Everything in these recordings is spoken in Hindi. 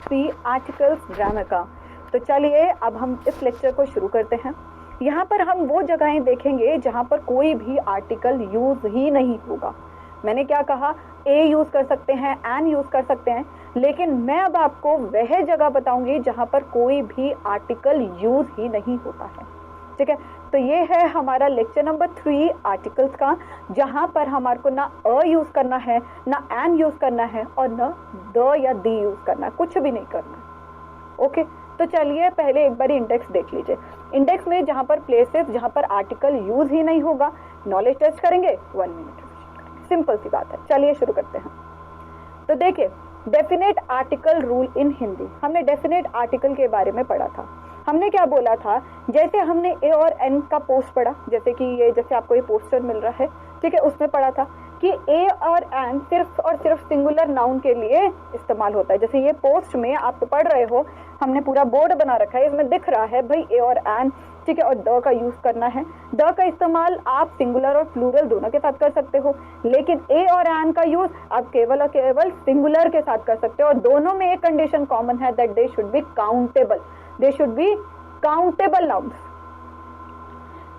3 आर्टिकल्स ग्रामर का। तो चलिए अब हम इस लेक्चर को शुरू करते हैं। यहाँ पर हम वो जगहें देखेंगे जहाँ पर कोई भी आर्टिकल यूज ही नहीं होगा। मैंने क्या कहा, ए यूज कर सकते हैं, एन यूज कर सकते हैं, लेकिन मैं अब आपको वह जगह बताऊंगी जहाँ पर कोई भी आर्टिकल यूज ही नहीं होता है। ठीक है, तो ये है हमारा लेक्चर नंबर 3 आर्टिकल्स का, जहाँ पर हमारे को ना अ यूज करना है, ना एन यूज करना है और ना द या दी यूज करना है, कुछ भी नहीं करना। ओके, तो चलिए पहले एक बार इंडेक्स देख लीजिए। इंडेक्स में जहाँ पर प्लेसेस जहाँ पर आर्टिकल यूज ही नहीं होगा, नॉलेज टेस्ट करेंगे, 1 मिनट, सिंपल सी बात है। चलिए शुरू करते हैं। तो देखिए, definite article rule in Hindi, हमने डेफिनेट आर्टिकल के बारे में पढ़ा था। हमने क्या बोला था, जैसे हमने ए और एन का पोस्ट पढ़ा, जैसे कि ये जैसे आपको ये पोस्टर मिल रहा है, ठीक है, उसमें पढ़ा था कि ए और एन सिर्फ और सिर्फ सिंगुलर नाउन के लिए इस्तेमाल होता है। जैसे ये पोस्ट में आप पढ़ रहे हो, हमने पूरा बोर्ड बना रखा है, इसमें दिख रहा है भाई ए और एन, ठीक है, और द का यूज करना है। द का इस्तेमाल आप सिंगुलर और प्लूरल दोनों के साथ कर सकते हो, लेकिन ए और एन का यूज आप केवल और केवल सिंगुलर के साथ कर सकते हो। और दोनों में एक कंडीशन कॉमन है, that they should be countable, they should be countable nouns.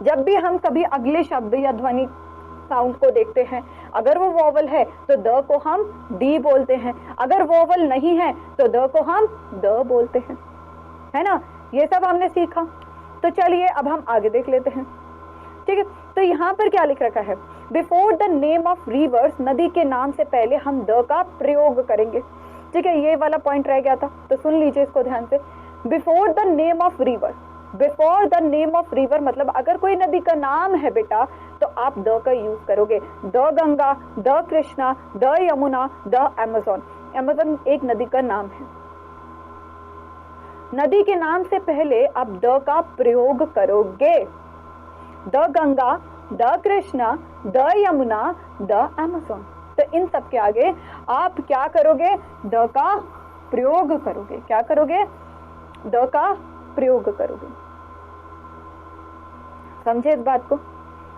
जब भी हम कभी अगले शब्द या ध्वनि साउंड को देखते हैं, अगर वो वोवल है तो द को हम दी बोलते हैं, अगर वोवल नहीं है तो द को हम द बोलते हैं, है ना। ये सब हमने सीखा। तो चलिए अब हम आगे देख लेते हैं। ठीक है, तो यहाँ पर क्या लिख रखा है, before the name of reverse, नदी के नाम से पहले हम द का प्रयोग करेंगे। ठीक है, ये वाला पॉइंट रह गया था, तो सुन लीजिए इसको ध्यान से। Before the name of river, before the name of river मतलब अगर कोई नदी का नाम है बेटा, तो आप द का यूज करोगे। The Ganga, the Krishna, the Yamuna, the Amazon. Amazon एक नदी का नाम है। नदी के नाम से पहले आप द का प्रयोग करोगे। The Ganga, the Krishna, the Yamuna, the Amazon. तो इन सब के आगे आप क्या करोगे, द का प्रयोग करोगे। क्या करोगे, द का प्रयोग करोगे। समझे इस बात को।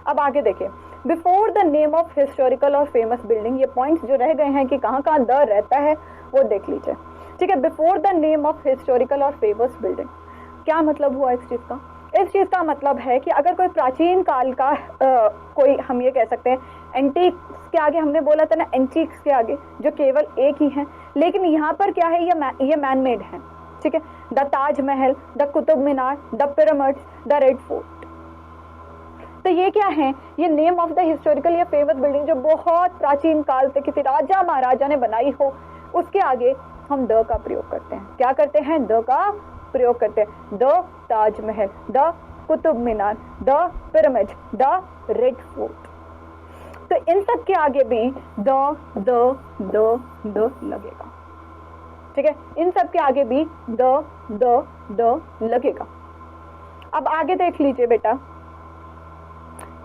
अब आगे देखिए, before the name of historical और फेमस बिल्डिंग, ये पॉइंट्स जो रह गए हैं कि कहाँ कहाँ द रहता है वो देख लीजिए। ठीक है, before the name of historical और फेमस बिल्डिंग, क्या मतलब हुआ इस चीज का। इस चीज का मतलब है कि अगर कोई प्राचीन काल का कोई, हम ये कह सकते हैं एंटीक्स के आगे, हमने बोला था ना एंटीक्स के आगे जो केवल एक ही है, लेकिन यहाँ पर क्या है, ये मैन मेड है। ठीक है, the Taj Mahal, the Qutub Minar, the pyramids, the red fort. तो ये क्या है, ये नेम ऑफ द हिस्टोरिकल या फेमस बिल्डिंग जो बहुत प्राचीन काल से किसी राजा महाराजा ने बनाई हो, उसके आगे हम द का प्रयोग करते हैं। क्या करते हैं, द का प्रयोग करते हैं। The Taj Mahal, the Qutub Minar, the pyramid, the red fort. तो इन सब के आगे भी द लगेगा। ठीक है, इन सब के आगे भी द लगेगा। अब आगे देख लीजिए बेटा,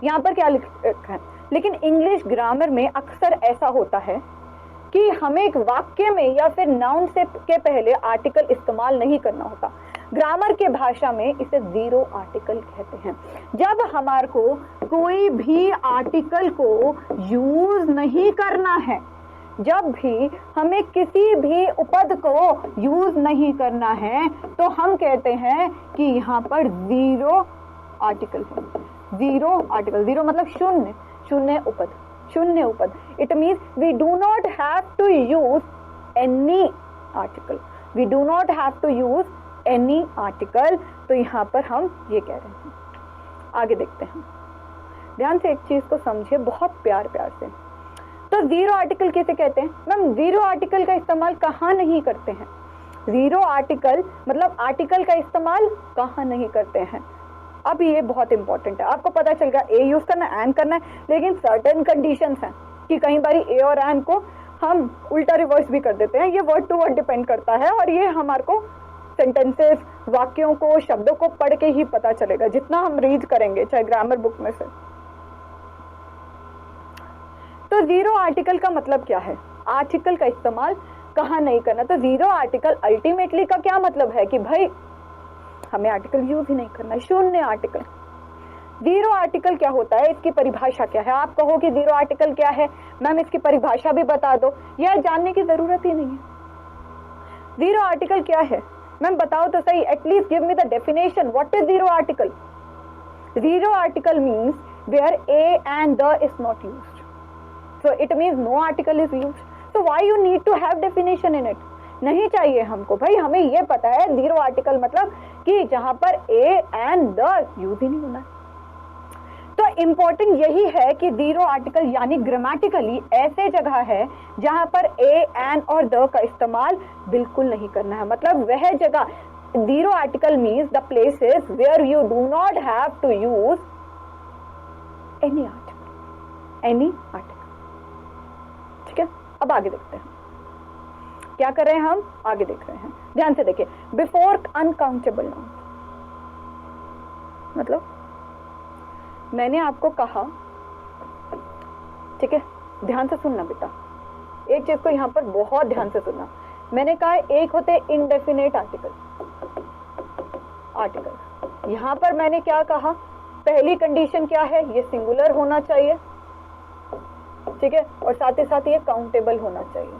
यहाँ पर क्या लिखा है, लेकिन इंग्लिश ग्रामर में अक्सर ऐसा होता है कि हमें एक वाक्य में या फिर नाउन से के पहले आर्टिकल इस्तेमाल नहीं करना होता। ग्रामर के भाषा में इसे जीरो आर्टिकल कहते हैं। जब हमारे को कोई भी आर्टिकल को यूज नहीं करना है, जब भी हमें किसी भी उपद को यूज नहीं करना है, तो हम कहते हैं कि यहाँ पर जीरो आर्टिकल है। जीरो आर्टिकल, जीरो मतलब शून्य, शून्य उपद, शून्य उपद। It means we do not have to use any article, we do not have to use any article. तो यहाँ पर हम ये कह रहे हैं। आगे देखते हैं, ध्यान से एक चीज को समझिए बहुत प्यार प्यार से। तो जीरो आर्टिकल किसे कहते हैं, मैम जीरो आर्टिकल का इस्तेमाल कहाँ नहीं करते हैं। जीरो आर्टिकल मतलब आर्टिकल का इस्तेमाल कहाँ नहीं करते हैं। अब ये बहुत इंपॉर्टेंट है, आपको पता चल गया ए यूज करना है, एन करना है, लेकिन सर्टेन कंडीशंस हैं कि कई बार ए और एन को हम उल्टा रिवर्स भी कर देते हैं। ये वर्ड टू वर्ड डिपेंड करता है, और ये हमारे को सेंटेंसेस, वाक्यों को, शब्दों को पढ़ के ही पता चलेगा, जितना हम रीड करेंगे चाहे ग्रामर बुक में से। तो जीरो आर्टिकल का मतलब क्या है, आर्टिकल का इस्तेमाल कहाँ नहीं करना। तो जीरो आर्टिकल अल्टीमेटली का क्या मतलब है कि भाई हमें आर्टिकल यूज ही नहीं करना है, शून्य आर्टिकल। जीरो आर्टिकल क्या होता है, इसकी परिभाषा क्या है। आप कहो कि जीरो आर्टिकल क्या है, मैम इसकी परिभाषा भी बता दो, यह जानने की जरूरत ही नहीं है। जीरो आर्टिकल क्या है मैम बताओ तो सही, at least give me the definition, what is zero article? Zero article means where A and the is not used, so it means no article is used, so why you need to have definition in it? नहीं चाहिए हमको भाई, हमें ये पता है जीरो आर्टिकल मतलब कि जहां पर ए एंड द यूज ही नहीं होना। तो इंपॉर्टेंट यही है कि जीरो आर्टिकल यानी ग्रामेटिकली ऐसे जगह है जहां पर ए एंड और द का इस्तेमाल बिल्कुल नहीं करना है, मतलब वह जगह zero article means the places where you do not have to use any article. ठीक है, अब आगे देखते हैं क्या कर रहे हैं हम, आगे देख रहे हैं, ध्यान से देखिए। बिफोर अनकाउंटेबल नाउन, मतलब मैंने आपको कहा, ठीक है ध्यान से सुनना बेटा, एक चीज को यहां पर बहुत ध्यान से सुनना। मैंने कहा एक होते इनडेफिनेट आर्टिकल, यहां पर मैंने क्या कहा, पहली कंडीशन क्या है, ये सिंगुलर होना चाहिए, ठीक है, और साथ ही साथ ये काउंटेबल होना चाहिए।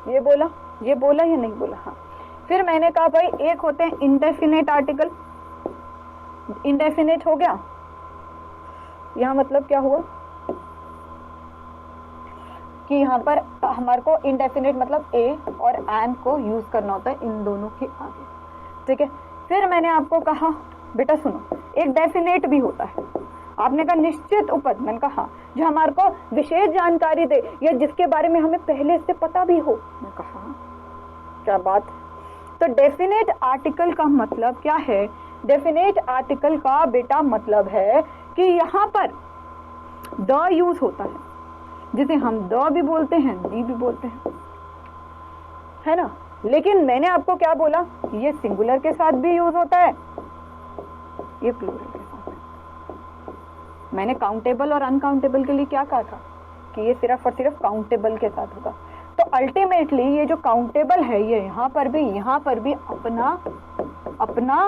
ये बोला या नहीं बोला? हाँ। फिर मैंने कहा भाई एक होते हैं इंडेफिनेट आर्टिकल, इंडेफिनेट हो गया, यहां मतलब क्या हुआ कि यहां पर हमारे को इंडेफिनेट मतलब ए और एन को यूज करना होता है इन दोनों के आगे, ठीक है। फिर मैंने आपको कहा बेटा सुनो, एक डेफिनेट भी होता है, आपने कहा निश्चित उपद, मैंने कहा जो हमारे को विशेष जानकारी दे या जिसके बारे में हमें पहले से पता भी हो, मैं कहा क्या बात। तो डेफिनेट आर्टिकल का मतलब क्या है, डेफिनेट आर्टिकल का बेटा मतलब है कि यहां पर द यूज होता है, जिसे हम द भी बोलते हैं, दी भी बोलते हैं, है ना। लेकिन मैंने आपको क्या बोला, ये सिंगुलर के साथ भी यूज होता है, ये प्लूरल के साथ। मैंने काउंटेबल और अनकाउंटेबल के लिए क्या कहा था कि ये सिर्फ और सिर्फ काउंटेबल के साथ होगा। तो अल्टीमेटली ये जो काउंटेबल है ये यहाँ पर भी अपना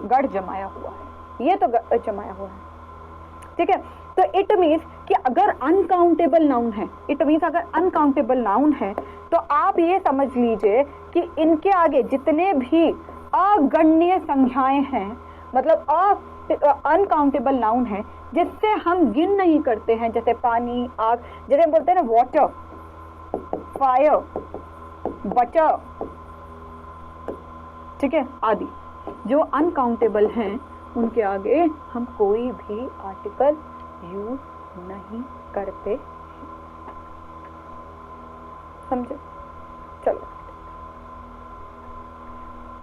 गढ़ जमाया हुआ है, ये तो जमाया हुआ है, ठीक है। तो इट मीन्स कि अगर अनकाउंटेबल नाउन है, तो आप ये समझ लीजिए कि इनके आगे जितने भी अगण्य संख्याएं हैं, मतलब अनकाउंटेबल नाउन है जिससे हम गिन नहीं करते हैं, जैसे पानी, आग, जैसे हम बोलते हैं ना वाटर, फायर, बटर, ठीक है, आदि जो अनकाउंटेबल हैं उनके आगे हम कोई भी आर्टिकल यूज नहीं करते, समझे? चलो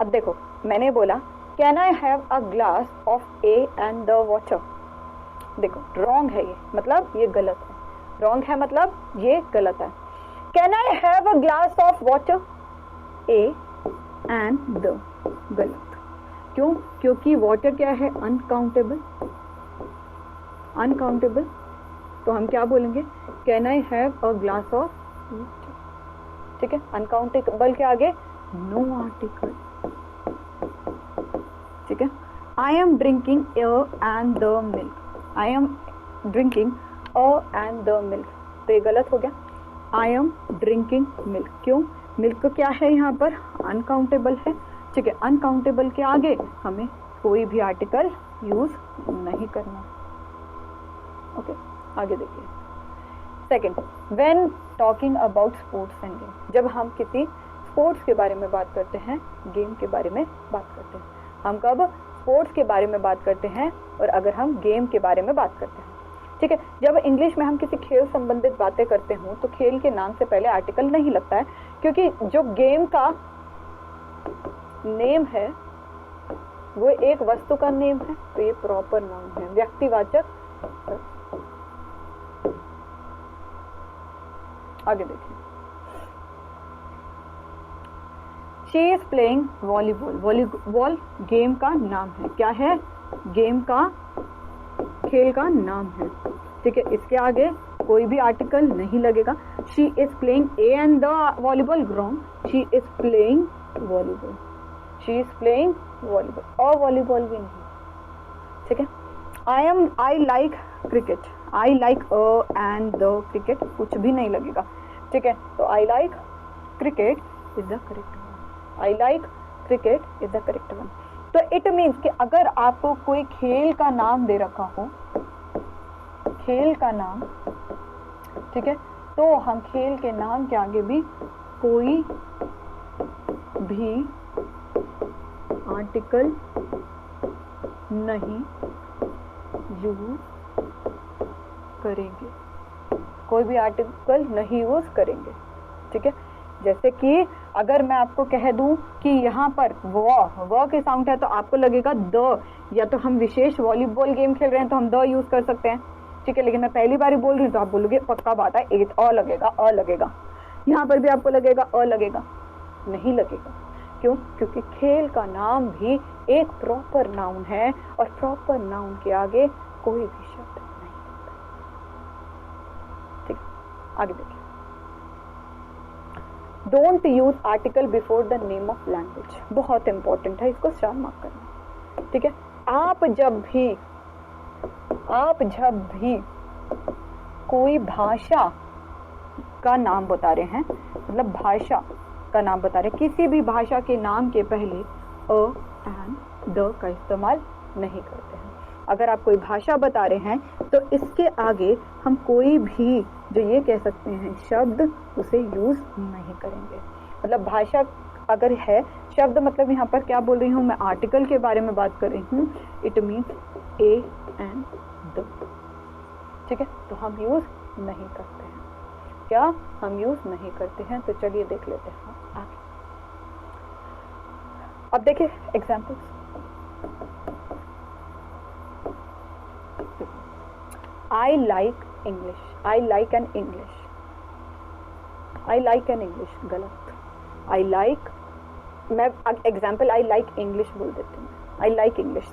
अब देखो, मैंने बोला can I have a glass of A and the water. देखो रॉन्ग है ये, मतलब ये गलत है, रॉन्ग है मतलब ये गलत है। Can I have a glass of water, A and the, गलत। क्यों? क्योंकि वाटर क्या है, अनकाउंटेबल, तो हम क्या बोलेंगे, can I have a glass of water, ठीक है। अनकाउंटेबल के आगे नो आर्टिकल, ठीक है। I am drinking and the milk, I am drinking and the milk, तो ये गलत हो गया। आई एम ड्रिंकिंग मिल्क, क्यों? मिल्क क्या है यहाँ पर, अनकाउंटेबल है, ठीक है। अनकाउंटेबल के आगे हमें कोई भी आर्टिकल यूज नहीं करना। ओके, आगे देखिए। Second, when talking about sports end game, जब हम किसी स्पोर्ट्स के बारे में बात करते हैं, गेम के बारे में बात करते हैं, हम कब स्पोर्ट्स के बारे में बात करते हैं और अगर हम गेम के बारे में बात करते हैं, ठीक है। जब इंग्लिश में हम किसी खेल संबंधित बातें करते हो तो खेल के नाम से पहले आर्टिकल नहीं लगता है, क्योंकि जो गेम का नेम है वो एक वस्तु का नेम है, तो ये प्रॉपर नाउन है, व्यक्तिवाचक। आगे देखिए, she is playing volleyball, volleyball game का नाम है, क्या है, गेम का, खेल का नाम है, ठीक है। इसके आगे कोई भी आर्टिकल नहीं लगेगा। She is playing a and the volleyball, wrong, she is playing volleyball, she is playing volleyball, और वॉलीबॉल भी नहीं, ठीक है। I like cricket, I like and the cricket, कुछ भी नहीं लगेगा। ठीक है, तो I like cricket is the correct one, I like cricket is the correct one. तो इट मीन्स कि अगर आपको कोई खेल का नाम दे रखा हो, खेल का नाम, ठीक है, तो हम खेल के नाम के आगे भी कोई भी आर्टिकल नहीं यूज करेंगे, कोई भी आर्टिकल नहीं यूज करेंगे, ठीक है। जैसे कि अगर मैं आपको कह दूं कि यहाँ पर व के साउंड है तो आपको लगेगा द, या तो हम विशेष वॉलीबॉल गेम खेल रहे हैं तो हम द यूज कर सकते हैं, ठीक है। लेकिन मैं पहली बार बोल रही हूँ तो आप बोलोगे पक्का बात है ए अ लगेगा, अ लगेगा। यहाँ पर भी आपको लगेगा अ लगेगा, नहीं लगेगा। क्यों? क्योंकि खेल का नाम भी एक प्रॉपर नाउन है और प्रॉपर नाउन के आगे कोई भी शब्द नहीं होता। ठीक, आगे देखिए। Don't use article before the name of language, बहुत इंपॉर्टेंट है, इसको स्टार मार्क करना, ठीक है। आप जब भी कोई भाषा का नाम बता रहे हैं, मतलब भाषा का नाम बता रहे हैं, किसी भी भाषा के नाम के पहले अ एंड द का इस्तेमाल नहीं करते हैं। अगर आप कोई भाषा बता रहे हैं तो इसके आगे हम कोई भी जो ये कह सकते हैं शब्द, उसे यूज नहीं करेंगे। मतलब भाषा अगर है, शब्द मतलब यहाँ पर क्या बोल रही हूँ मैं, आर्टिकल के बारे में बात कर रही हूँ, it means A and the, ठीक है। तो हम यूज नहीं करते हैं, क्या हम यूज नहीं करते हैं। तो चलिए देख लेते हैं आगे। अब देखिए examples. I like English, I like an English, I like an English, गलत। I like, मैं एग्जाम्पल I like English बोल देती हूँ, I like English,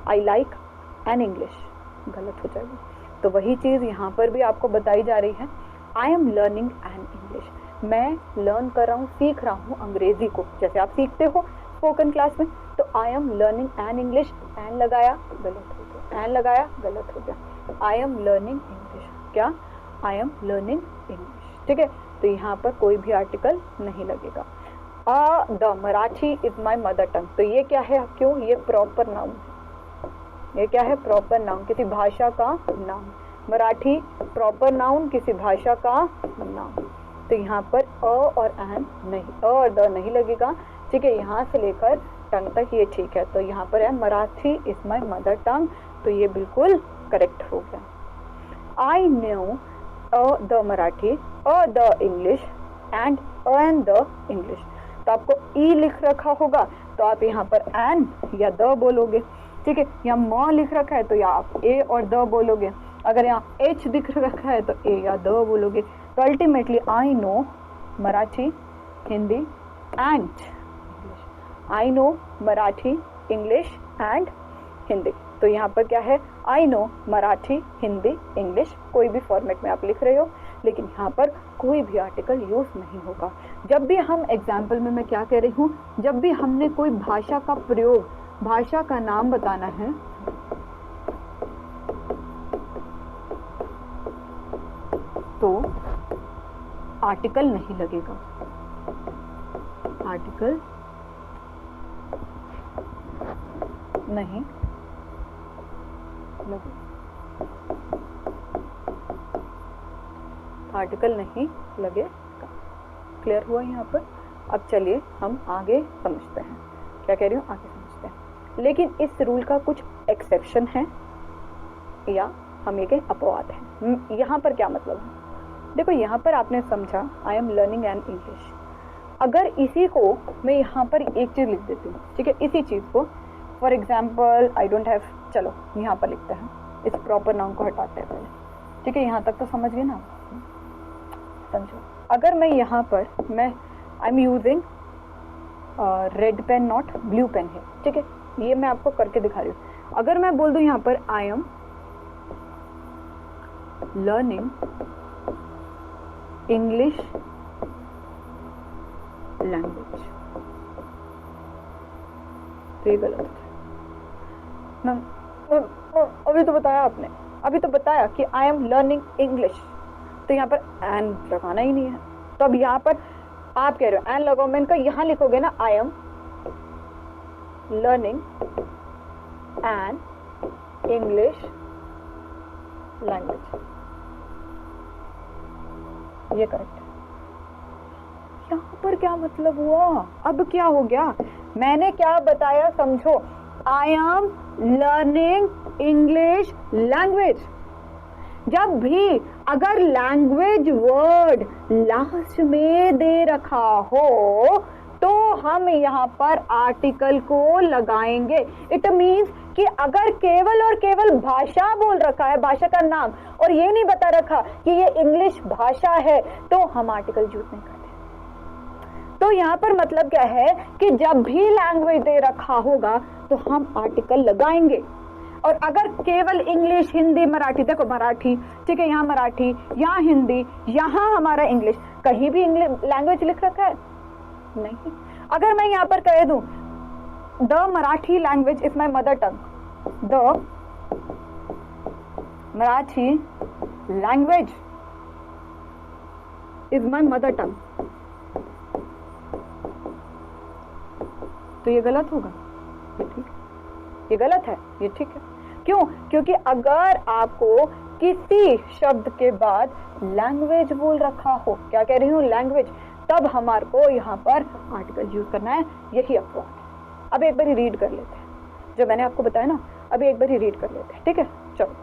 I like an English, गलत हो जाएगा। तो वही चीज़ यहाँ पर भी आपको बताई जा रही है, I am learning an English, मैं लर्न कर रहा हूँ, सीख रहा हूँ अंग्रेजी को, जैसे आप सीखते हो स्पोकन क्लास में। तो I am learning an English, an लगाया गलत हो गया, एन लगाया गलत हो गया। I am learning English, क्या I am learning English, ठीक है। तो यहाँ पर कोई भी आर्टिकल नहीं लगेगा। The Marathi is my mother tongue, तो ये क्या है, क्यों, ये प्रॉपर नाउन है, ये क्या है, प्रॉपर नाउन, किसी भाषा का नाम। मराठी प्रॉपर नाउन, किसी भाषा का नाम। तो यहाँ पर अ और एन नहीं, अ और द नहीं लगेगा, ठीक है। यहाँ से लेकर टंग तक ये ठीक है। तो यहाँ पर है Marathi is my mother tongue, तो ये बिल्कुल करेक्ट हो गया। I knew the Marathi, the English and the English. तो आपको ई लिख रखा होगा तो आप यहाँ पर एन या द बोलोगे, ठीक है। यहाँ म लिख रखा है तो या आप ए और द बोलोगे, अगर यहाँ एच दिख रखा है तो ए या द बोलोगे। तो ultimately I know Marathi, Hindi and English, I know Marathi, English and Hindi. तो यहाँ पर क्या है, I no Marathi, Hindi, English, कोई भी फॉर्मेट में आप लिख रहे हो, लेकिन यहाँ पर कोई भी आर्टिकल यूज नहीं होगा। जब भी हम एग्जाम्पल में मैं क्या कह रही हूँ, जब भी हमने कोई भाषा का प्रयोग, भाषा का नाम बताना है, तो आर्टिकल नहीं लगेगा, आर्टिकल नहीं लगेगा, आर्टिकल नहीं लगेगा। क्लियर हुआ यहाँ पर। अब चलिए हम आगे समझते हैं, क्या कह रही हूँ, आगे समझते हैं। लेकिन इस रूल का कुछ एक्सेप्शन है या हम ये कहें अपवाद है। यहाँ पर क्या मतलब है, देखो यहाँ पर आपने समझा I am learning an English, अगर इसी को मैं यहाँ पर एक चीज़ लिख देती हूँ, ठीक है, इसी चीज़ को, for example I don't have, चलो यहाँ पर लिखते हैं, इस प्रॉपर नाउन को हटाते हैं पहले, ठीक है। यहाँ तक तो समझ गए ना, समझो। अगर मैं यहाँ पर मैं I am using red pen not blue pen है, ठीक है, ये मैं आपको करके दिखा रही हूँ। अगर मैं बोल दूँ यहाँ पर I am learning English language, तो ये गलत है। अभी तो बताया आपने, अभी तो बताया कि आई एम लर्निंग इंग्लिश, तो यहाँ पर एन लगाना ही नहीं है। तो अब यहाँ पर आप कह रहे हो एन लगाओ, मैं इनका यहाँ लिखोगे ना, I am learning an English language, ये करेक्ट है। यहाँ पर क्या मतलब हुआ, अब क्या हो गया, मैंने क्या बताया समझो, I am learning English language. जब भी अगर लैंग्वेज वर्ड लास्ट में दे रखा हो तो हम यहाँ पर आर्टिकल को लगाएंगे। इट मीन्स कि अगर केवल और केवल भाषा बोल रखा है, भाषा का नाम, और ये नहीं बता रखा कि ये इंग्लिश भाषा है, तो हम आर्टिकल यूज नहीं करते। तो यहाँ पर मतलब क्या है कि जब भी लैंग्वेज दे रखा होगा तो हम आर्टिकल लगाएंगे। और अगर केवल इंग्लिश, हिंदी, मराठी, देखो मराठी, ठीक है, यहाँ मराठी, यहाँ हिंदी, यहाँ हमारा इंग्लिश, कहीं भी इंग्लिश लैंग्वेज लिख रखा है नहीं। अगर मैं यहाँ पर कह दूं the Marathi language is my mother tongue, the Marathi language is my mother tongue, तो ये गलत होगा, ये ठीक, ये गलत है, ये ठीक है। क्यों? क्योंकि अगर आपको किसी शब्द के बाद लैंग्वेज बोल रखा हो, क्या कह रही हूँ, लैंग्वेज, तब हमारे को यहाँ पर आर्टिकल यूज करना है, यही अपवाद है। अब एक बार रीड कर लेते हैं जो मैंने आपको बताया ना, अभी एक बार रीड कर लेते हैं, ठीक है। चलो,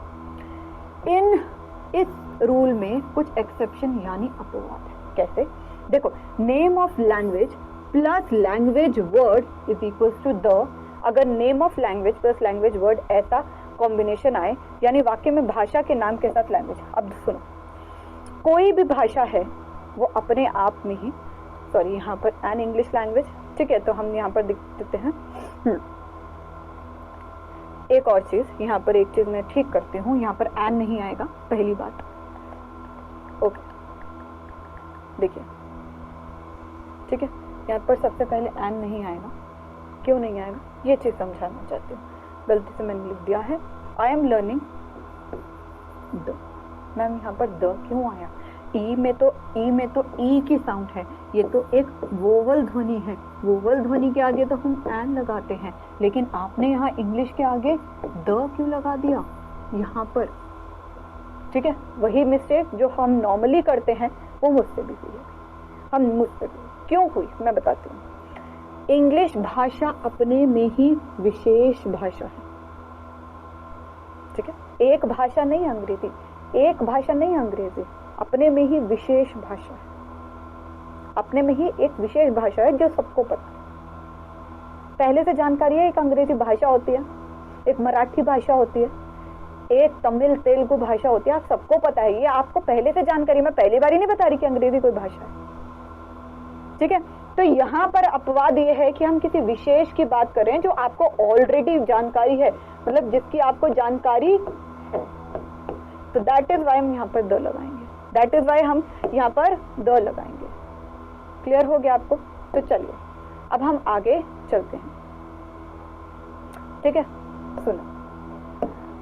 इस रूल में कुछ एक्सेप्शन यानी अपवाद है। कैसे? देखो, name of language plus language word is equal to the, अगर name of language plus language word ऐसा कॉम्बिनेशन आए, यानी वाक्य में भाषा के नाम के साथ लैंग्वेज। अब सुनो, कोई भी भाषा है वो अपने आप में ही, सॉरी यहाँ पर एन इंग्लिश लैंग्वेज, ठीक है, तो हम यहाँ पर लिख देते हैं। एक और चीज, यहाँ पर एक चीज मैं ठीक करती हूँ, यहाँ पर एन नहीं आएगा, पहली बात, ओके, देखिए, ठीक है, यहाँ पर सबसे पहले एन नहीं आएगा। क्यों नहीं आएगा, ये चीज समझाना चाहती हूँ, गलती से मैंने लिख दिया है I am learning the. Ma'am यहाँ पर द क्यों आया? ई में तो ई की साउंड है, ये तो एक वोवल ध्वनि है, वोवल ध्वनि के आगे तो हम एन लगाते हैं, लेकिन आपने यहाँ इंग्लिश के आगे द क्यों लगा दिया यहाँ पर? ठीक है, वही मिस्टेक जो हम नॉर्मली करते हैं वो मुझसे भी हुई, मुझसे भी क्यों हुई मैं बताती हूँ। इंग्लिश भाषा अपने में ही विशेष भाषा है, ठीक है, एक भाषा नहीं अंग्रेजी, एक भाषा नहीं अंग्रेजी, अपने में ही विशेष भाषा है, अपने में ही एक विशेष भाषा है जो सबको पता है। पहले से जानकारी है, एक अंग्रेजी भाषा होती है, एक मराठी भाषा होती है, एक तमिल तेलुगु भाषा होती है, आप सबको पता है, ये आपको पहले से जानकारी, मैं पहली बार ही नहीं बता रही कि अंग्रेजी कोई भाषा है, ठीक है। तो यहाँ पर अपवाद ये है कि हम किसी विशेष की बात करें जो आपको ऑलरेडी जानकारी है, मतलब जिसकी आपको जानकारी है, तो दैट इज वाई हम यहाँ पर द लगाएंगे, दैट इज वाई हम यहाँ पर द लगाएंगे। क्लियर हो गया आपको? तो चलिए अब हम आगे चलते हैं, ठीक है। सुनो,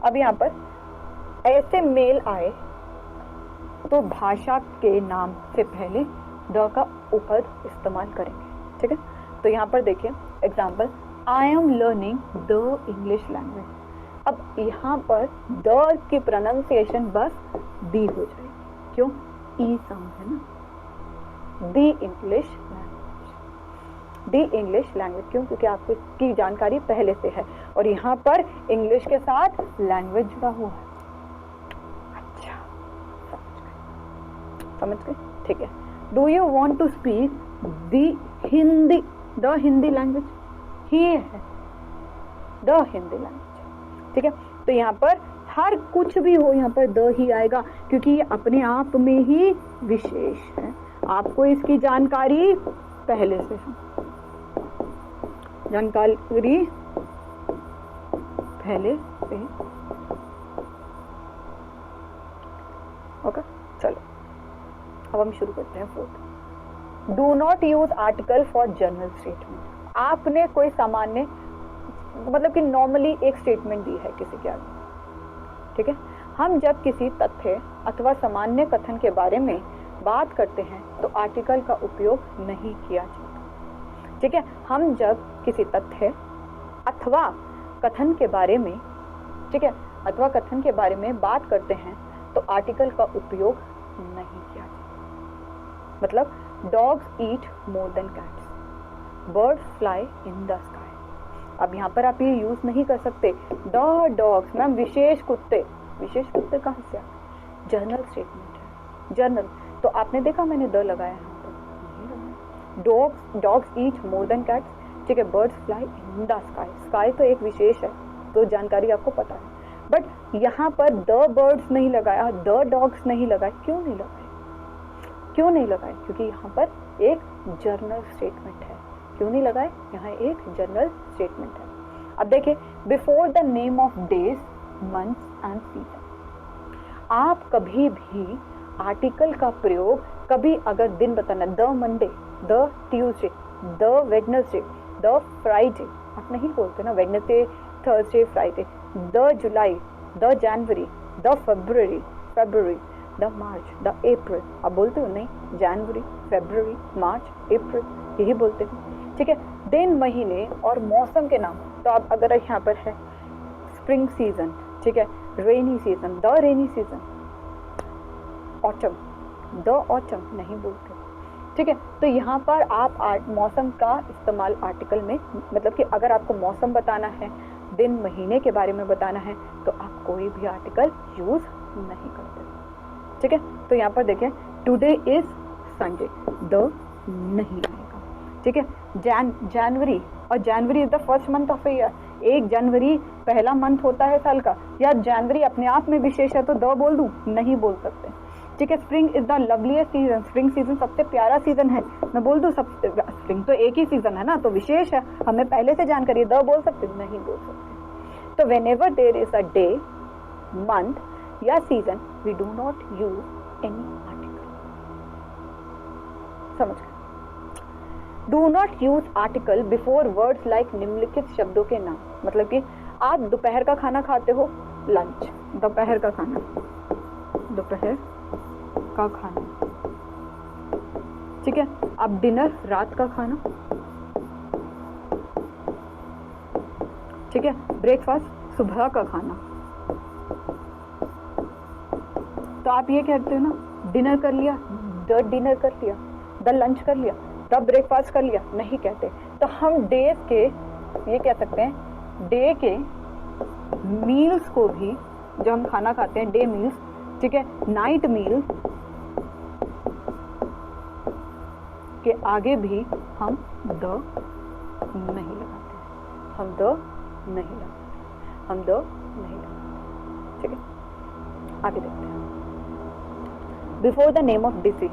अब यहाँ पर ऐसे मेल आए तो भाषा के नाम से पहले द का उपद इस्तेमाल करेंगे, ठीक है। तो यहाँ पर देखिए example, I am learning the English language. अब यहाँ पर द की प्रोनाउंसिएशन बस दी हो जाएगी, क्यों? ई साउंड है ना, दी इंग्लिश लैंग्वेज, दी इंग्लिश लैंग्वेज, क्यों? क्योंकि आपको इसकी जानकारी पहले से है और यहाँ पर इंग्लिश के साथ लैंग्वेज जुड़ा हुआ है। अच्छा, समझ गए? ठीक है। Do you want to speak the Hindi language? ही है the हिंदी लैंग्वेज, ठीक है। तो यहाँ पर हर कुछ भी हो, यहाँ पर द ही आएगा क्योंकि ये अपने आप में ही विशेष है, आपको इसकी जानकारी पहले से है, जानकारी पहले से। ओके, चलो अब हम शुरू करते हैं। Fourth, do not use article for general statement. आपने कोई सामान्य, मतलब कि नॉर्मली एक स्टेटमेंट दी है किसी के आगे, ठीक है, हम जब किसी तथ्य अथवा सामान्य कथन के बारे में बात करते हैं तो आर्टिकल का उपयोग नहीं किया जाता। ठीक है, हम जब किसी तथ्य अथवा कथन के बारे में, ठीक है, अथवा कथन के बारे में बात करते हैं तो आर्टिकल का उपयोग नहीं किया जाता। मतलब dogs eat more than cats, birds fly in the sky. अब यहाँ पर आप ये यूज नहीं कर सकते द डॉग्स, मैम विशेष कुत्ते, विशेष कुत्ते कहाँ से आते? जर्नल स्टेटमेंट है, जर्नल। तो आपने देखा मैंने द लगाया है, डॉग्स ईट मोर देन कैट्स, ठीक है, birds fly in the sky. Sky तो एक विशेष है, तो जानकारी आपको पता है, बट यहाँ पर द बर्ड्स नहीं लगाया, द डॉग्स नहीं लगाए। क्यों नहीं लगाए? क्यों नहीं लगाए? क्योंकि यहाँ पर एक जर्नल स्टेटमेंट है। क्यों नहीं लगाए? यहाँ एक जर्नल स्टेटमेंट है। अब देखिए, before the name of days, months and season. आप कभी भी आर्टिकल का प्रयोग, कभी अगर दिन बताना, the Monday, the Tuesday, the Wednesday, the Friday, आप नहीं बोलते ना, Wednesday, Thursday, Friday, the July, the January, the February, the March, the April, आप बोलते हो नहीं, जनवरी, फरवरी, मार्च, अप्रैल, यही बोलते हो। ठीक है, दिन, महीने और मौसम के नाम। तो आप अगर यहाँ पर है स्प्रिंग सीजन, ठीक है, rainy season, the rainy season, autumn, the autumn नहीं बोलते। ठीक है, तो यहाँ पर आप मौसम का इस्तेमाल आर्टिकल में, मतलब कि अगर आपको मौसम बताना है, दिन महीने के बारे में बताना है, तो आप कोई भी आर्टिकल यूज नहीं करते। ठीक है, तो यहाँ पर देखें, टुडे इज संडे, द नहीं आएगा। ठीक है, जनवरी, और जनवरी is the first month of year, 1 जनवरी पहला मंथ होता है साल का, या जनवरी अपने आप में विशेष है तो द बोल दूं? नहीं बोल सकते। ठीक है, spring is the loveliest season, spring season सबसे प्यारा सीजन है, मैं बोल दूं? सब स्प्रिंग तो एक ही सीजन है ना, तो विशेष है, हमें पहले से जानकारी, द बोल सकते? नहीं बोल सकते। तो whenever there is a day, month या season, we do not use any article. समझ गए? Do not use article before words like निम्नलिखित शब्दों के नाम। मतलब कि आप दोपहर का खाना खाते हो, लंच, दोपहर का खाना, दोपहर का खाना, ठीक है। अब डिनर, रात का खाना, ठीक है। ब्रेकफास्ट, सुबह का खाना। तो आप ये कहते हो ना, डिनर कर लिया, द डिनर कर लिया, द लंच कर लिया, द ब्रेकफास्ट कर लिया, नहीं कहते। तो हम डेज के, ये कह सकते हैं डे के मील्स को भी, जो हम खाना खाते हैं, डे मील्स, ठीक है, नाइट मील के आगे भी हम द नहीं लगाते, हम द नहीं लगाते, हम द नहीं लगाते। ठीक है, आगे देखते हैं। Before the name of disease,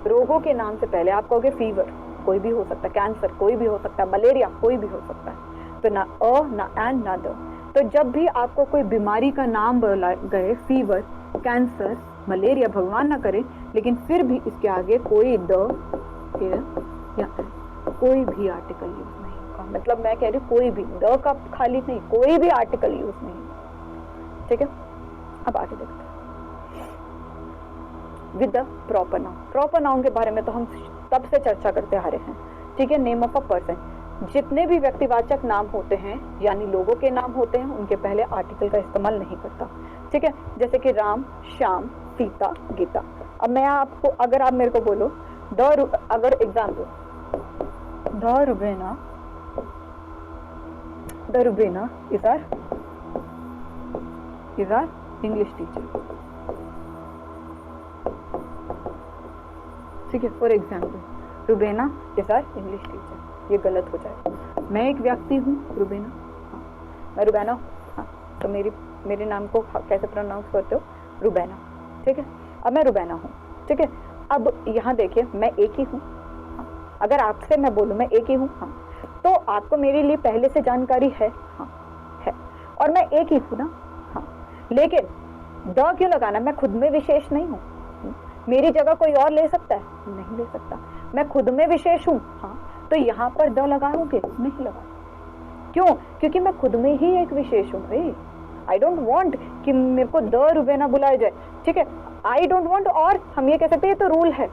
रोगों के नाम से पहले आप कहोगे फीवर, कोई भी हो सकता है, कैंसर कोई भी हो सकता है, मलेरिया कोई भी हो सकता है। तो ना अ, ना एन, ना द। तो जब भी आपको कोई बीमारी का नाम बोला गए, फीवर, कैंसर, मलेरिया, भगवान ना करे, लेकिन फिर भी इसके आगे कोई द या कोई भी आर्टिकल यूज नहीं होगा। मतलब मैं कह रही हूँ कोई भी, द का खाली नहीं, कोई भी आर्टिकल यूज नहीं। ठीक है, अब आगे देखते हैं with the proper noun. Proper noun के बारे में तो हम तब से चर्चा करते आ रहे हैं। ठीक है, नेम ऑफ अ पर्सन, जितने भी व्यक्तिवाचक नाम होते हैं यानी लोगों के नाम होते हैं, उनके पहले आर्टिकल का इस्तेमाल नहीं करता। ठीक है, जैसे कि राम, श्याम, सीता, गीता। अब मैं आपको, अगर आप मेरे को बोलो अगर example, the Rubena is our English teacher. ठीक है, for example, Rubena is our English teacher, ये गलत हो जाएगा। मैं एक व्यक्ति हूँ, रुबेना, हाँ, मैं रुबैना हूँ, हाँ, तो मेरे नाम को कैसे प्रोनाउंस करते हो? रुबैना। ठीक है, अब मैं रुबैना हूँ। ठीक है, अब यहाँ देखिए, मैं एक ही हूँ। हाँ, अगर आपसे मैं बोलूँ मैं एक ही हूँ, हाँ, तो आपको मेरे लिए पहले से जानकारी है, हाँ है, और मैं एक ही हूँ ना, हाँ। लेकिन द क्यों लगाना? मैं खुद में विशेष नहीं हूँ, मेरी जगह कोई और ले सकता है? नहीं ले सकता। मैं खुद में विशेष हूँ, हाँ, तो यहाँ पर द लगाओगे? नहीं लगा। क्यों? क्योंकि मैं खुद में ही एक विशेष हूँ। आई डोंट वांट कि मेरे को द रुबेना बुलाया जाए, ठीक है, आई डोंट वांट। और हम ये कह सकते हैं, ये तो रूल है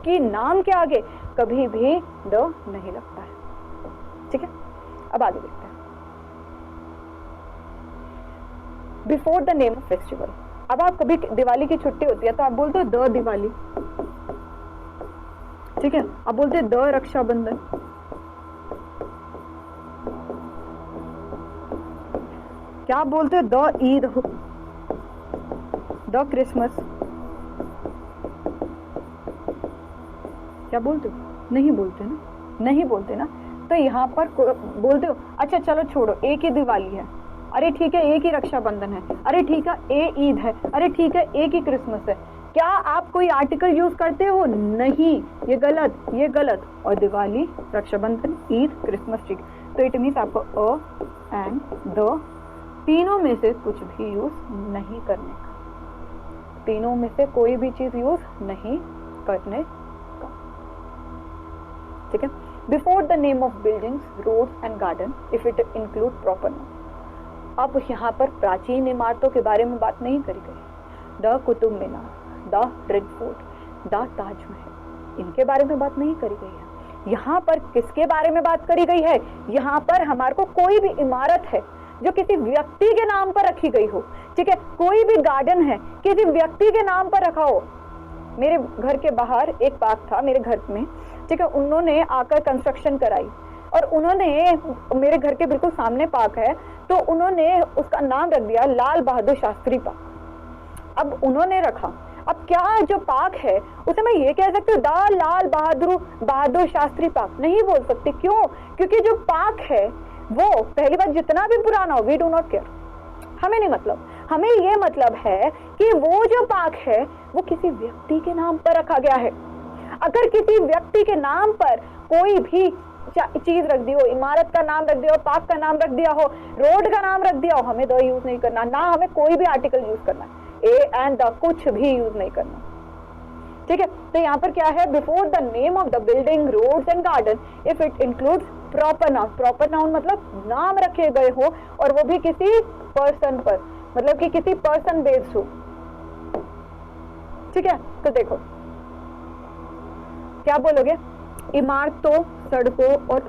कि नाम के आगे कभी भी द नहीं लगता है, ठीक है। अब आगे देखते हैं, before the name of festival. अब आप कभी दिवाली की छुट्टी होती है तो आप बोलते हो द दिवाली, ठीक है, आप बोलते हैं द रक्षाबंधन, क्या आप बोलते हो द ईद, द क्रिसमस, क्या बोलते हो? नहीं बोलते ना, नहीं बोलते ना। तो यहाँ पर बोलते हो, अच्छा चलो छोड़ो, एक ही दिवाली है, अरे ठीक है एक ही रक्षाबंधन है, अरे ठीक है ए ईद है, अरे ठीक है एक ही क्रिसमस है। क्या आप कोई आर्टिकल यूज करते हो? नहीं, ये गलत, ये गलत। और दिवाली, रक्षाबंधन, ईद, क्रिसमस, ठीक। तो इट मीन्स आपको अ एंड द तीनों में से कुछ भी यूज नहीं करने का, तीनों में से कोई भी चीज यूज नहीं करने का, ठीक है। Before the name of buildings, roads and garden if it include proper noun. अब यहाँ पर प्राचीन इमारतों के बारे में बात नहीं करी गई, the Qutub Minar, the red fort, the Taj Mahal, इनके बारे में बात नहीं करी गई है। यहाँ पर किसके बारे में बात करी गई है? यहाँ पर हमारे को कोई भी इमारत है जो किसी व्यक्ति के नाम पर रखी गई हो, ठीक है, कोई भी गार्डन है किसी व्यक्ति के नाम पर रखा हो। मेरे घर के बाहर एक पार्क था मेरे घर में, ठीक है, उन्होंने आकर कंस्ट्रक्शन कराई और उन्होंने, मेरे घर के बिल्कुल सामने पार्क है, तो उन्होंने उसका नाम रख दिया लाल बहादुर शास्त्री पार्क। अब उन्होंने रखा, अब क्या जो पार्क है उसे मैं ये कह सकती हूँ द लाल बहादुर शास्त्री पार्क? नहीं बोल सकती। क्यों? क्योंकि जो पार्क है वो, पहली बात, जितना भी पुराना हो, वी डू नॉट केयर, हमें नहीं मतलब। हमें ये मतलब है कि वो जो पार्क है वो किसी व्यक्ति के नाम पर रखा गया है। अगर किसी व्यक्ति के नाम पर कोई भी चीज रख दी हो, इमारत का नाम रख दिया हो, पार्क का नाम रख दिया हो, रोड का नाम रख दिया हो, हमें द यूज नहीं करना, ना हमें कोई भी आर्टिकल यूज करना है, ए एंड द कुछ भी यूज नहीं करना, ठीक है। तो यहाँ पर क्या है? Before the name of the building, roads and garden if it includes proper noun. Proper noun मतलब नाम रखे गए हो और वो भी किसी पर्सन पर, मतलब कि किसी पर्सन बेस्ड हो, ठीक है। तो देखो क्या बोलोगे? इमारतों, सड़कों और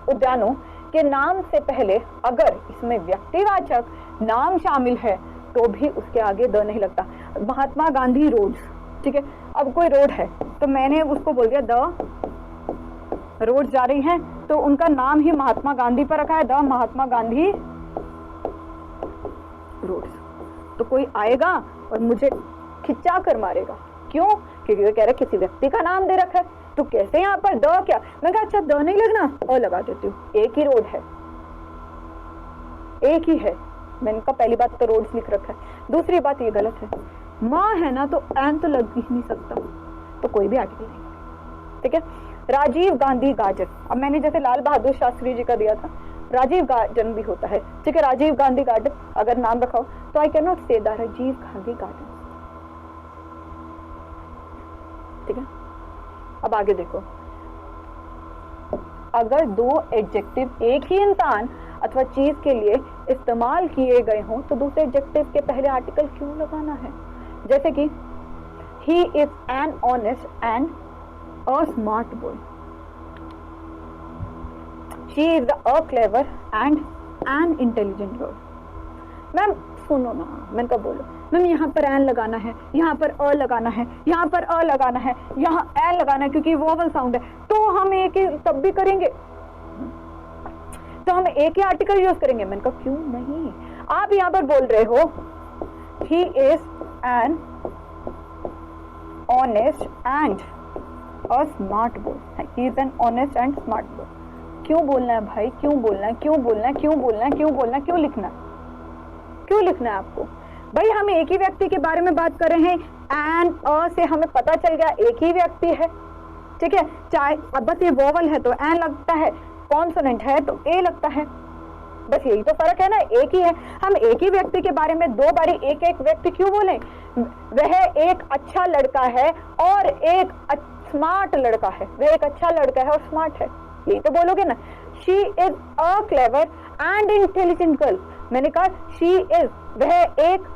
उद्यानों के नाम से पहले अगर इसमें व्यक्तिवाचक नाम शामिल है तो भी उसके आगे द नहीं लगता। महात्मा गांधी रोड्स, ठीक है, अब कोई रोड है तो मैंने उसको बोल दिया द रोड जा रही हैं, तो उनका नाम ही महात्मा गांधी पर रखा है, द महात्मा गांधी रोड्स। तो कोई आएगा और मुझे खिंचा कर मारेगा, क्यों? क्योंकि वो कह रहा है किसी व्यक्ति का नाम दे रखा है, तो कैसे यहाँ पर द क्या? मैं कहा अच्छा द नहीं लगना, और लगा देती हूँ, एक ही रोड है, एक ही है। मैंने कहा पहली बात तो रोड्स लिख रखा है, दूसरी बात ये गलत है, माँ है ना तो एन तो लग ही नहीं सकता, तो कोई भी आर्टिकल नहीं, ठीक है। राजीव गांधी गार्डन, अब मैंने जैसे लाल बहादुर शास्त्री जी का दिया था, राजीव गार्डन भी होता है, ठीक है, राजीव गांधी गार्डन अगर नाम रखा हो तो आई कैन नॉट से द राजीव गांधी गार्डन, ठीक है। अब आगे देखो, अगर दो एडजेक्टिव एक ही इंसान अथवा चीज के लिए इस्तेमाल किए गए हों तो दूसरे एडजेक्टिव के पहले आर्टिकल क्यों लगाना है? जैसे कि he is an honest and a smart boy, she is a clever and an intelligent girl। Ma'am सुनो ना, मैंने कहा बोलो मैम, यहाँ पर एन लगाना है, यहाँ पर अ लगाना है, यहाँ पर अ लगाना है, यहाँ एन लगाना है क्योंकि वोवल साउंड है, तो हम एक ही तब भी करेंगे, तो हम एक ही आर्टिकल यूज करेंगे। मैंने कहा क्यों नहीं? आप यहाँ पर बोल रहे हो he is an honest and a smart boy, he is an honest and smart boy। क्यों बोलना है भाई? क्यों बोलना है? क्यों बोलना है? क्यों बोलना है? क्यों बोलना है? क्यों लिखना है? क्यों लिखना है आपको? भाई हम एक ही व्यक्ति के बारे में बात कर रहे हैं, एन अ से हमें पता चल गया एक ही व्यक्ति है, ठीक है। चाहे अब बस ये वोवल है तो एन लगता है, कॉन्सोनेंट है तो ए लगता है, बस यही तो फर्क है ना, एक ही है। हम एक ही व्यक्ति के बारे में दो बारी एक एक व्यक्ति क्यों बोले? वह एक अच्छा लड़का है और एक स्मार्ट लड़का है, वह एक अच्छा लड़का है और स्मार्ट है, यही तो बोलोगे ना। She is a clever and intelligent girl, मैंने कहा शी इज, वह एक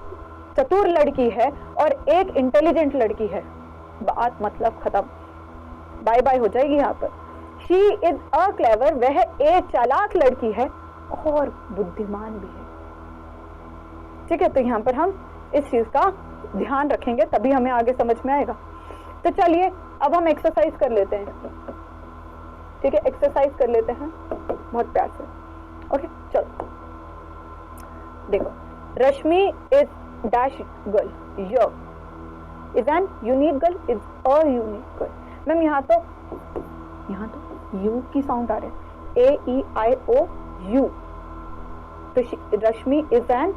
चतुर लड़की है और एक इंटेलिजेंट लड़की है, बात मतलब खत्म, बाय बाय हो जाएगी यहाँ पर। शी इज अ क्लेवर, वह एक चालाक लड़की है और बुद्धिमान भी है। ठीक है, तो यहाँ पर हम इस चीज का ध्यान रखेंगे, तभी हमें आगे समझ में आएगा। तो चलिए अब हम एक्सरसाइज कर लेते हैं। ठीक है, एक्सरसाइज कर लेते हैं बहुत प्यार से। ओके, चलो देखो, रश्मि इज डैश गर्ल, य is an unique girl, is a unique girl. Ma'am यहाँ तो यू की साउंड आ रहे हैं, AEIOU। तो Rashmi is an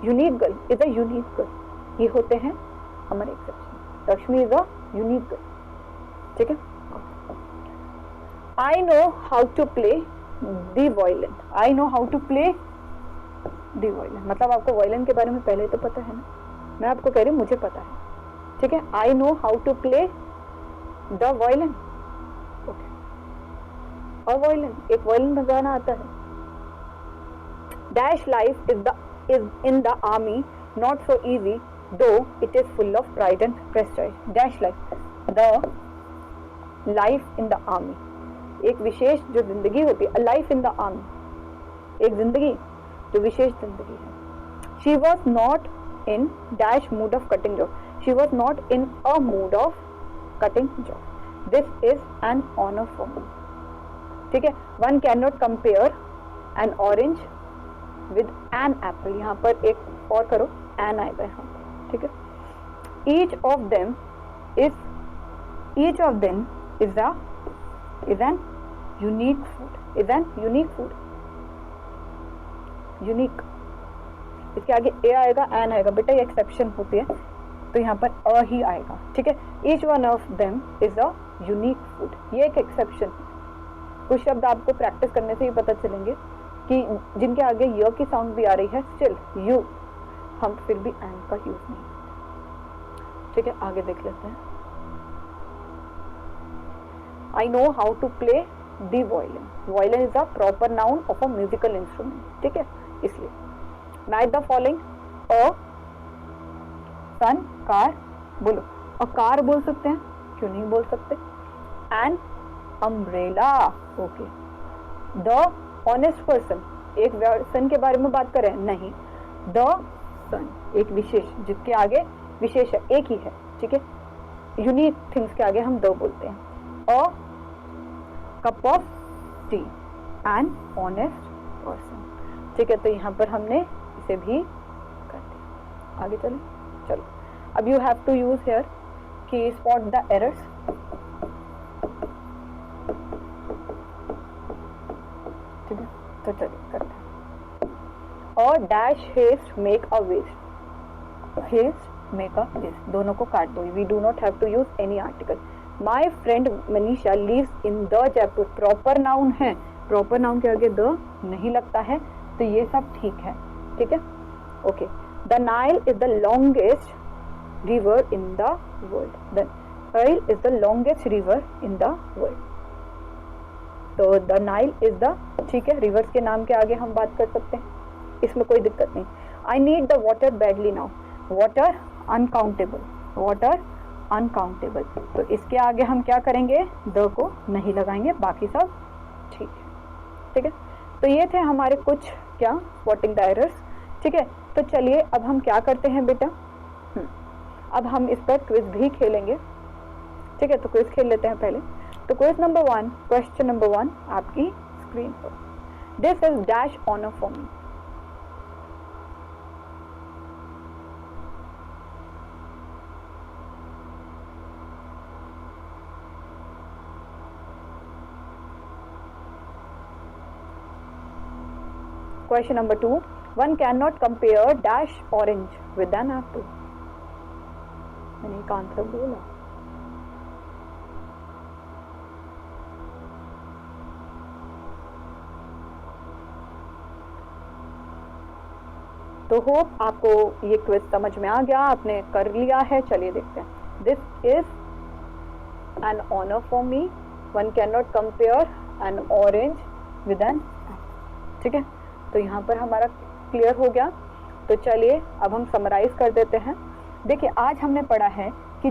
unique girl, is a unique girl, ये होते हैं हमारे exception. Rashmi is a unique girl. ठीक है, I know how to play the violin, I know how to play the violin, मतलब आपको वायलिन के बारे में पहले तो पता है ना, मैं आपको कह रही हूँ मुझे पता है। ठीक है, I know how to play the violin. Okay, और वायलिन, एक वायलिन बजाना आता है। Dash life is in the army not so easy though it is full of pride and prestige. Dash life, the life in the army, एक विशेष जो जिंदगी होती है, a life in the army, एक जिंदगी जो विशेष जिंदगी है। She was not in dash mood of cutting job, she was not in a mood of cutting job. This is an honour for me. ठीक है, one can not compare an orange with an apple, यहाँ पर एक और करो, एन आएगा यहाँ पर। ठीक है, each of them is an unique food, is an unique food, unique, इसके आगे ए आएगा, एन आएगा, बेटा ये एक्सेप्शन होती है तो यहाँ पर अ ही आएगा। ठीक है, each one of them is a unique food, ये एक एक्सेप्शन। कुछ शब्द आपको प्रैक्टिस करने से ही पता चलेंगे कि जिनके आगे य की साउंड भी आ रही है, स्टिल यू, हम फिर भी एन का यूज नहीं। ठीक है, आगे देख लेते हैं। I know how to play the violin, violin is a proper noun of a musical instrument. ठीक है, इसलिए match the following, a son, car, बोलो, और कार बोल सकते हैं, क्यों नहीं बोल सकते, an umbrella. Okay, the honest person, एक पर्सन के बारे में बात कर रहे हैं, नहीं, द सन, एक विशेष, जिसके आगे विशेष है, एक ही है। ठीक है, यूनिक थिंग्स के आगे हम द बोलते हैं। A cup of T, an honest person. ठीक है, तो यहाँ पर हमने इसे भी कर दिया। आगे चलो, चलो अब you have to use here कि स्पॉट द एरर्स। ठीक है, तो चलिए करते हैं। और dash haste make a waste, haste make a waste, दोनों को काट दो, we do not have to use any article. My friend Manisha lives in the Jaipur, proper noun है, प्रॉपर नाउन के आगे द नहीं लगता है, तो ये सब ठीक है। ठीक है, okay, the Nile is the longest river in the world, the Nile is the longest river in the world. तो द नाइल इज द, ठीक है, रिवर्स के नाम के आगे हम बात कर सकते हैं, इसमें कोई दिक्कत नहीं। I need the water badly now, water uncountable, water uncountable, तो इसके आगे हम क्या करेंगे, द को नहीं लगाएंगे, बाकी सब ठीक है। ठीक है, तो ये थे हमारे कुछ क्या स्पॉटिंग द एरर्स। ठीक है, तो चलिए अब हम क्या करते हैं बेटा, अब हम इस पर क्विज भी खेलेंगे। ठीक है, तो क्विज खेल लेते हैं पहले। तो क्विज नंबर 1, क्वेश्चन नंबर 1 आपकी स्क्रीन पर, this is dash honour for me. Question number 2, one cannot compare dash orange with an apple. मैंने एक आंसर बोला। तो होप आपको ये क्विज समझ में आ गया, आपने कर लिया है। चलिए देखते हैं। This is an honour for me, one can not compare an orange with an apple. ठीक है, तो यहाँ पर हमारा क्लियर हो गया? तो चलिए अब हम समराइज कर देते हैं। देखिए आज हमने पढ़ा है कि